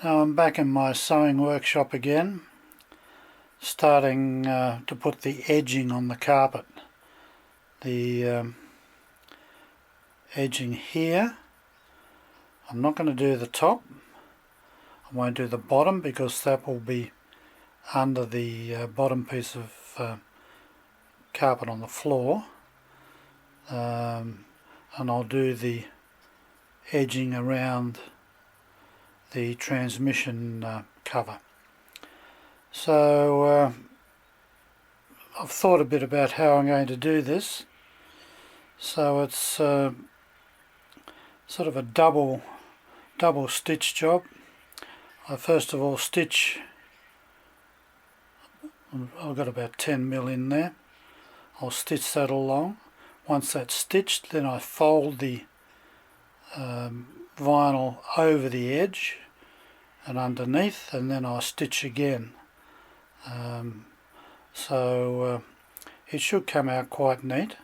Now I'm back in my sewing workshop again, starting to put the edging on the carpet. The edging here, I'm not going to do the top, I won't do the bottom because that will be under the bottom piece of carpet on the floor, and I'll do the edging around the transmission cover. So I've thought a bit about how I'm going to do this. So it's sort of a double stitch job. I first of all stitch, I've got about 10 mil in there. I'll stitch that along. Once that's stitched, then I fold the vinyl over the edge and underneath, and then I stitch again. So it should come out quite neat.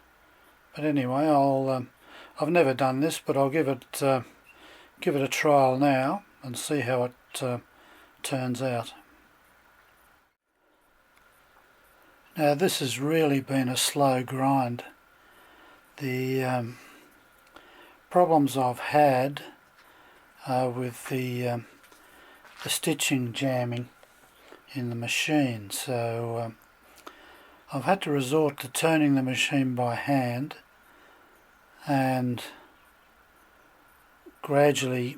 But anyway, I've never done this, but I'll give it a trial now and see how it turns out. Now this has really been a slow grind. The problems I've had with the stitching jamming in the machine, so I've had to resort to turning the machine by hand and gradually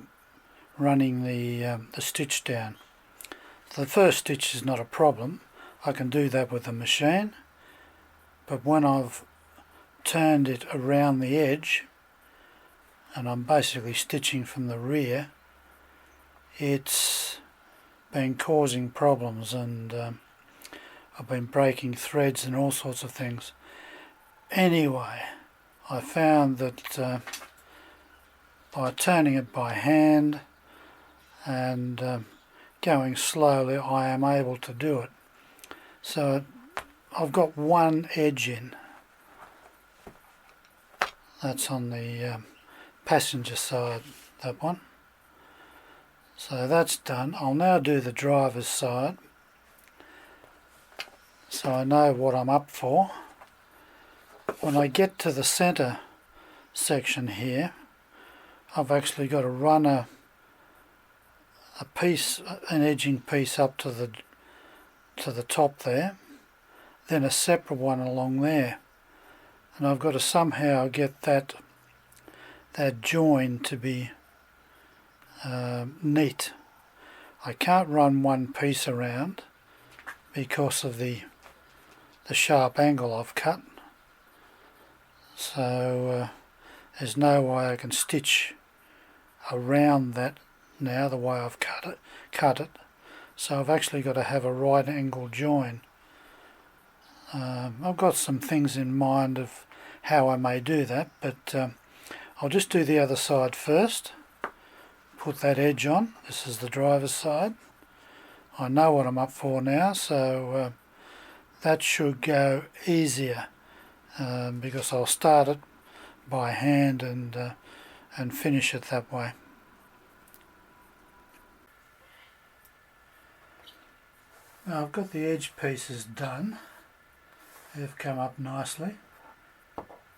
running the stitch down. So the first stitch is not a problem, I can do that with the machine, but when I've turned it around the edge and I'm basically stitching from the rear, it's been causing problems, and I've been breaking threads and all sorts of things. Anyway, I found that by turning it by hand and going slowly, I am able to do it. So I've got one edge in. That's on the passenger side, that one. So that's done. I'll now do the driver's side, so I know what I'm up for. When I get to the centre section here, I've actually got to run an edging piece up to the top there, then a separate one along there, and I've got to somehow get that join to be neat. I can't run one piece around because of the sharp angle I've cut, so there's no way I can stitch around that now the way I've cut it. So I've actually got to have a right angle join. I've got some things in mind of how I may do that, but I'll just do the other side first. Put that edge on. This is the driver's side. I know what I'm up for now, so that should go easier because I'll start it by hand and finish it that way. Now I've got the edge pieces done. They've come up nicely.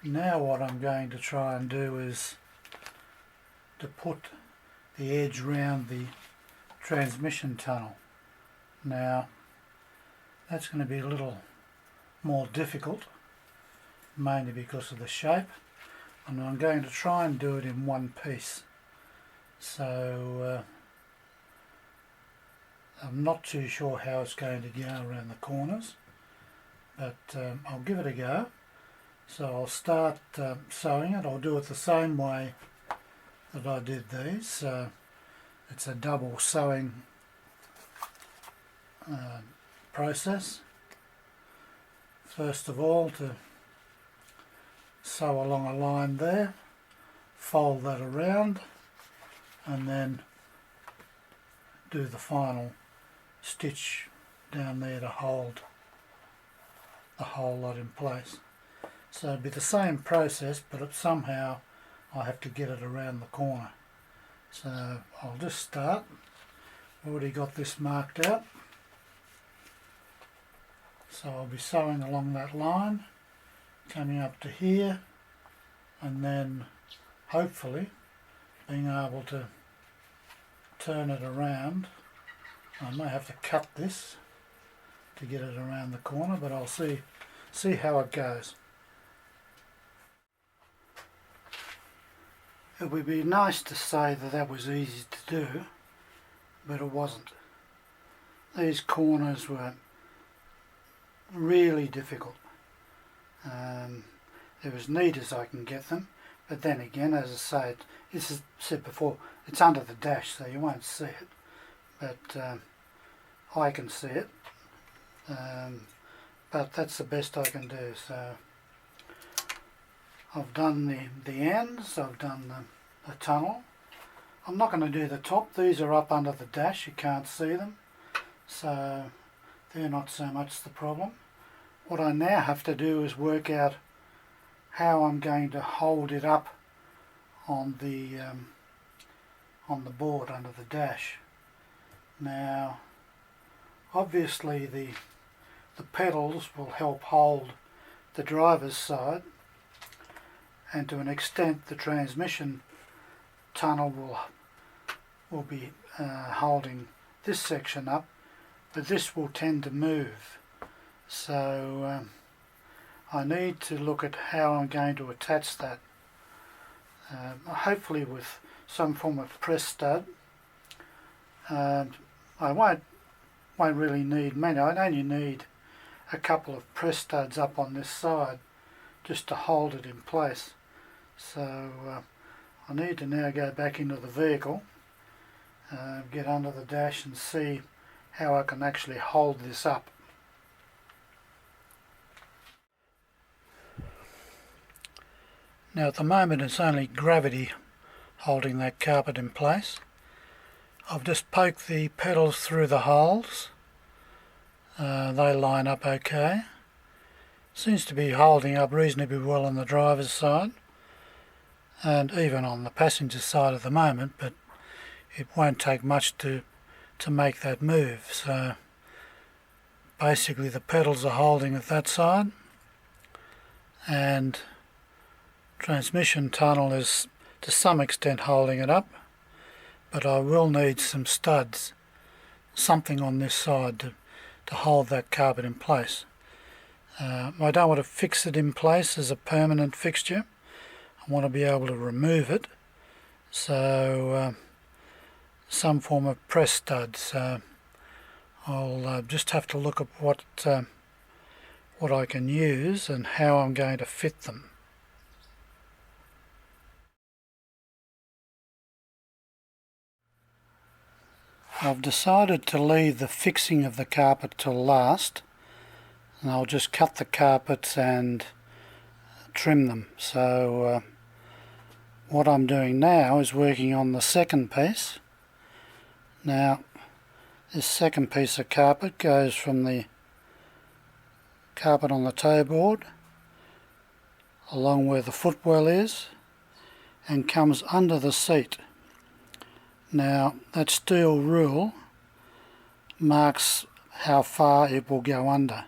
Now what I'm going to try and do is to put the edge round the transmission tunnel. Now that's going to be a little more difficult, mainly because of the shape, and I'm going to try and do it in one piece. So I'm not too sure how it's going to go around the corners, but I'll give it a go. So I'll start sewing it. I'll do it the same way that I did these. It's a double sewing process. First of all, to sew along a line there, fold that around, and then do the final stitch down there to hold the whole lot in place. So it'll be the same process, but somehow I have to get it around the corner. So I'll just start Already got this marked out, so I'll be sewing along that line, coming up to here, and then hopefully being able to turn it around. I may have to cut this to get it around the corner, but I'll see how it goes. It would be nice to say that was easy to do, but it wasn't. These corners were really difficult. They're as neat as I can get them, but then again, as I say, this is said before, it's under the dash, so you won't see it, but I can see it. But that's the best I can do. So I've done the ends, I've done the tunnel. I'm not going to do the top. These are up under the dash, you can't see them, so they're not so much the problem. What I now have to do is work out how I'm going to hold it up on the board under the dash. Now obviously the pedals will help hold the driver's side, and to an extent the transmission tunnel will be holding this section up, but this will tend to move. So I need to look at how I'm going to attach that, hopefully with some form of press stud. I won't really need many. I only need a couple of press studs up on this side just to hold it in place. So I need to now go back into the vehicle, get under the dash and see how I can actually hold this up. Now at the moment it's only gravity holding that carpet in place. I've just poked the pedals through the holes. They line up okay. Seems to be holding up reasonably well on the driver's side and even on the passenger side at the moment, but it won't take much to make that move. So basically the pedals are holding at that side, and transmission tunnel is to some extent holding it up, but I will need some studs, something on this side to hold that carpet in place. I don't want to fix it in place as a permanent fixture. I want to be able to remove it, so some form of press studs. I'll just have to look at what I can use and how I'm going to fit them. I've decided to leave the fixing of the carpet till last, and I'll just cut the carpets and trim them. So what I'm doing now is working on the second piece. Now this second piece of carpet goes from the carpet on the toe board along where the footwell is and comes under the seat. Now that steel rule marks how far it will go under.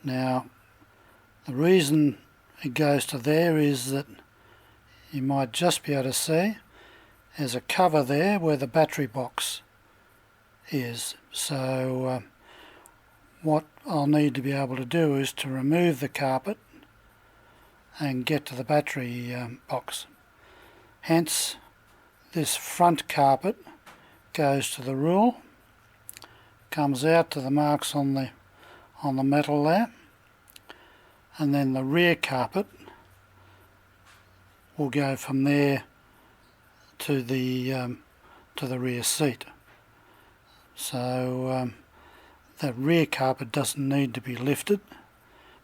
Now the reason it goes to there is that you might just be able to see there's a cover there where the battery box is. So what I'll need to be able to do is to remove the carpet and get to the battery box. Hence this front carpet goes to the rule, comes out to the marks on the metal there, and then the rear carpet will go from there to the rear seat. So that rear carpet doesn't need to be lifted,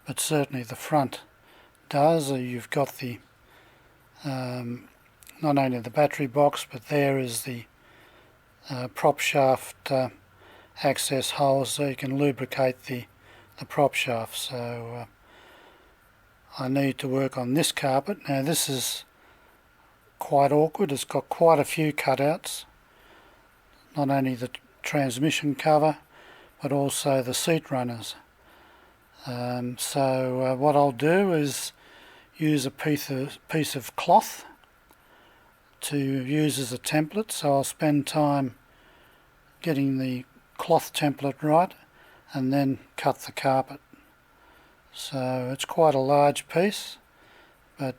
but certainly the front does. You've got the not only the battery box, but there is the prop shaft access holes, so you can lubricate the prop shaft. So I need to work on this carpet. Now this is quite awkward. It's got quite a few cutouts, not only the transmission cover, but also the seat runners. So what I'll do is use a piece of cloth to use as a template. So I'll spend time getting the cloth template right and then cut the carpet. So it's quite a large piece, but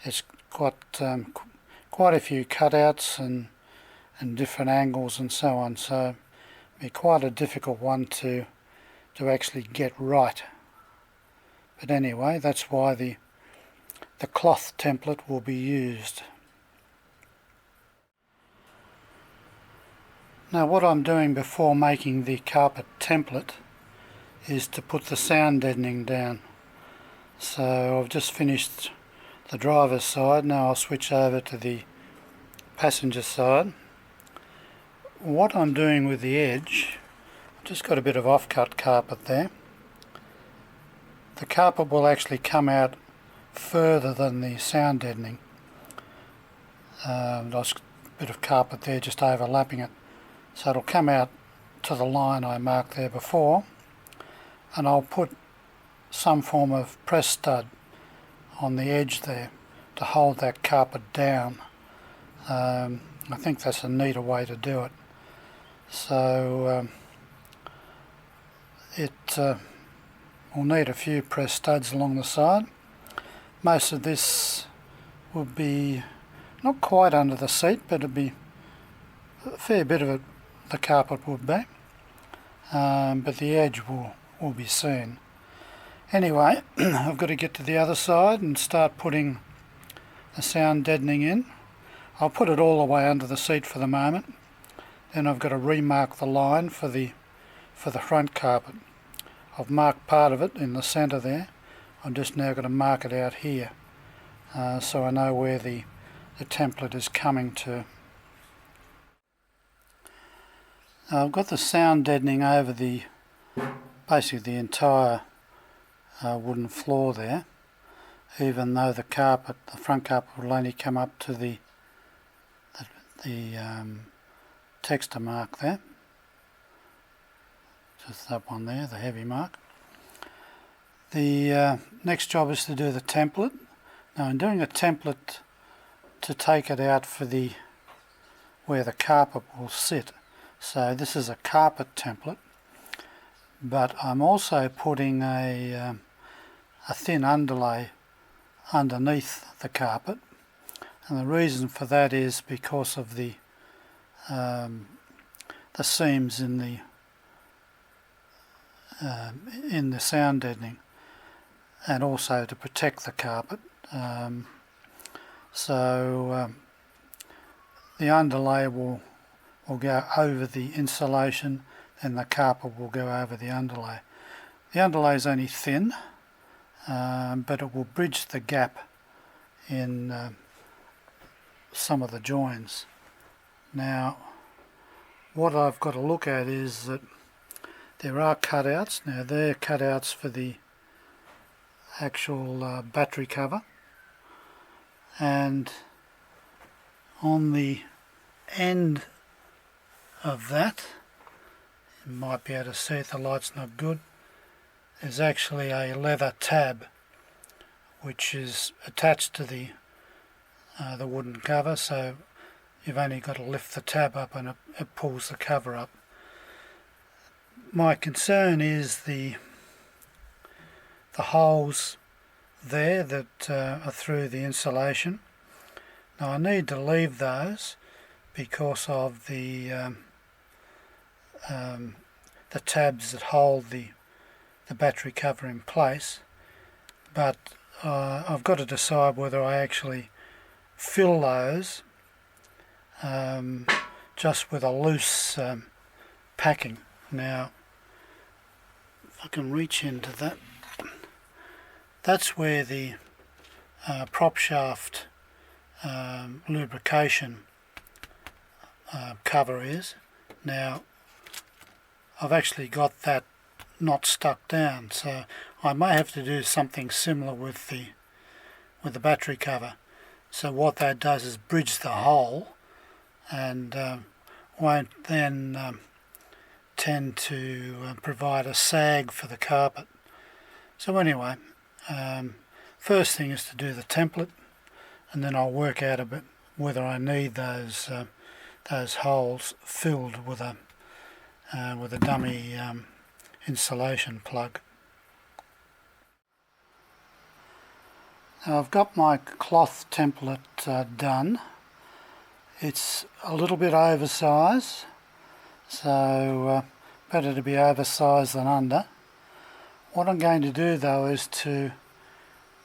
it's got quite a few cutouts and different angles and so on, so it'll be quite a difficult one to actually get right. But anyway, that's why the cloth template will be used. Now what I'm doing before making the carpet template is to put the sound deadening down. So I've just finished the driver's side, now I'll switch over to the passenger side. What I'm doing with the edge, I've just got a bit of offcut carpet there. The carpet will actually come out further than the sound deadening. There's a bit of carpet there just overlapping it, so it'll come out to the line I marked there before, and I'll put some form of press stud on the edge there to hold that carpet down. I think that's a neater way to do it. So it will need a few press studs along the side. Most of this will be not quite under the seat, but it'll be a fair bit of it, the carpet would be, but the edge will be seen. Anyway, I've got to get to the other side and start putting the sound deadening in. I'll put it all the way under the seat for the moment. Then I've got to remark the line for the front carpet. I've marked part of it in the centre there. I'm just now going to mark it out here, so I know where the template is coming to. I've got the sound deadening over basically the entire wooden floor there, even though the front carpet will only come up to the texture mark there, just that one there, the heavy mark. The next job is to do the template. Now I'm doing a template to take it out for where the carpet will sit. So this is a carpet template, but I'm also putting a thin underlay underneath the carpet, and the reason for that is because of the seams in the sound deadening, and also to protect the carpet. So the underlay will go over the insulation, and the carpet will go over the underlay. The underlay is only thin, but it will bridge the gap in some of the joins. Now what I've got to look at is that there are cutouts. Now they're cutouts for the actual battery cover, and on the end of that, you might be able to see it, the light's not good, there's actually a leather tab which is attached to the wooden cover, so you've only got to lift the tab up and it pulls the cover up. My concern is the holes there that are through the insulation. Now I need to leave those because of the tabs that hold the battery cover in place, but I've got to decide whether I actually fill those just with a loose packing. Now if I can reach into that, that's where the prop shaft lubrication cover is. Now I've actually got that not stuck down, so I may have to do something similar with the battery cover. So what that does is bridge the hole, and won't then tend to provide a sag for the carpet. So anyway, first thing is to do the template, and then I'll work out a bit whether I need those holes filled with a dummy insulation plug. Now I've got my cloth template done. It's a little bit oversized, so better to be oversized than under. What I'm going to do though is to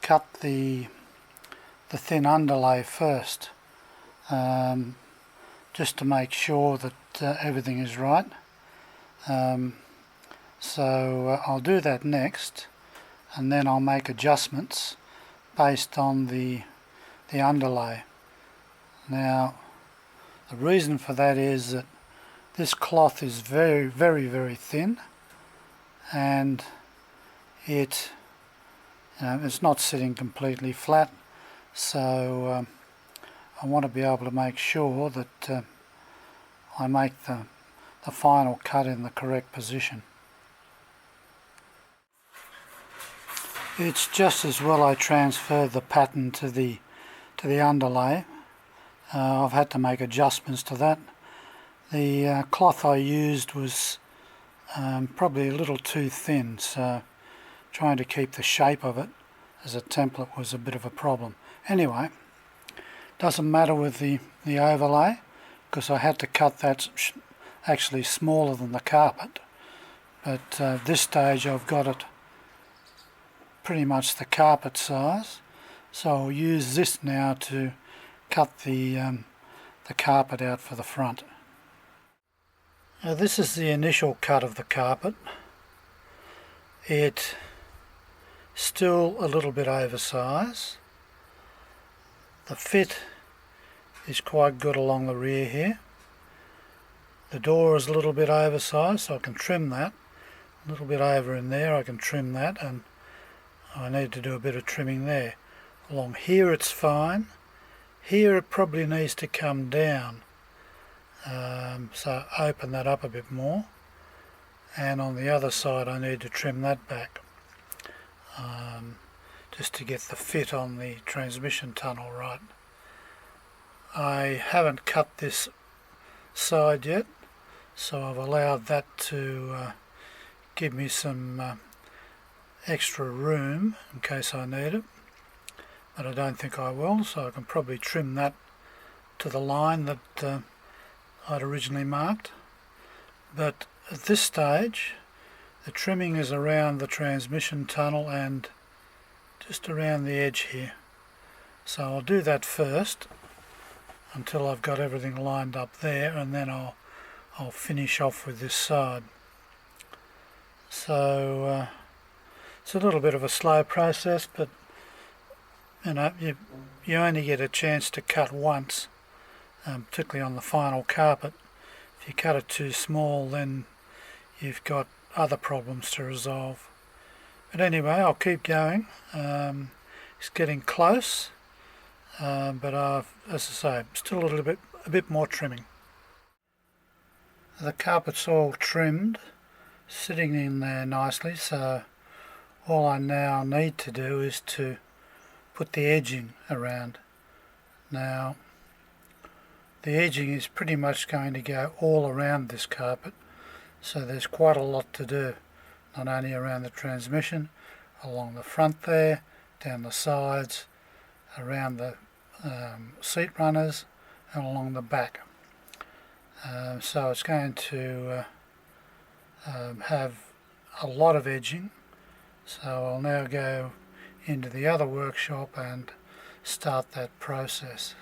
cut the thin underlay first, just to make sure that everything is right. So I'll do that next, and then I'll make adjustments based on the underlay. Now the reason for that is that this cloth is very, very, very thin, and it's not sitting completely flat, so I want to be able to make sure that I make the final cut in the correct position. It's just as well I transfer the pattern to the underlay. I've had to make adjustments to that. The cloth I used was probably a little too thin, so trying to keep the shape of it as a template was a bit of a problem. Anyway, doesn't matter with the overlay, because I had to cut that actually smaller than the carpet, but at this stage I've got it pretty much the carpet size, so I'll use this now to cut the carpet out for the front. Now this is the initial cut of the carpet. It's still a little bit oversized. The fit is quite good along the rear here. The door is a little bit oversized, so I can trim that. A little bit over in there I can trim that, and I need to do a bit of trimming there. Along here it's fine. Here it probably needs to come down, so open that up a bit more, and on the other side I need to trim that back, just to get the fit on the transmission tunnel right. I haven't cut this side yet, so I've allowed that to give me some extra room in case I need it, but I don't think I will, so I can probably trim that to the line that I'd originally marked. But at this stage the trimming is around the transmission tunnel and just around the edge here, so I'll do that first until I've got everything lined up there, and then I'll finish off with this side. So it's a little bit of a slow process, but you know, you only get a chance to cut once, particularly on the final carpet. If you cut it too small, then you've got other problems to resolve. But anyway, I'll keep going. It's getting close, but as I say, still a bit more trimming. The carpet's all trimmed, sitting in there nicely, so all I now need to do is to put the edging around. Now the edging is pretty much going to go all around this carpet, so there's quite a lot to do, not only around the transmission, along the front there, down the sides, around the seat runners, and along the back. So it's going to have a lot of edging, so I'll now go into the other workshop and start that process.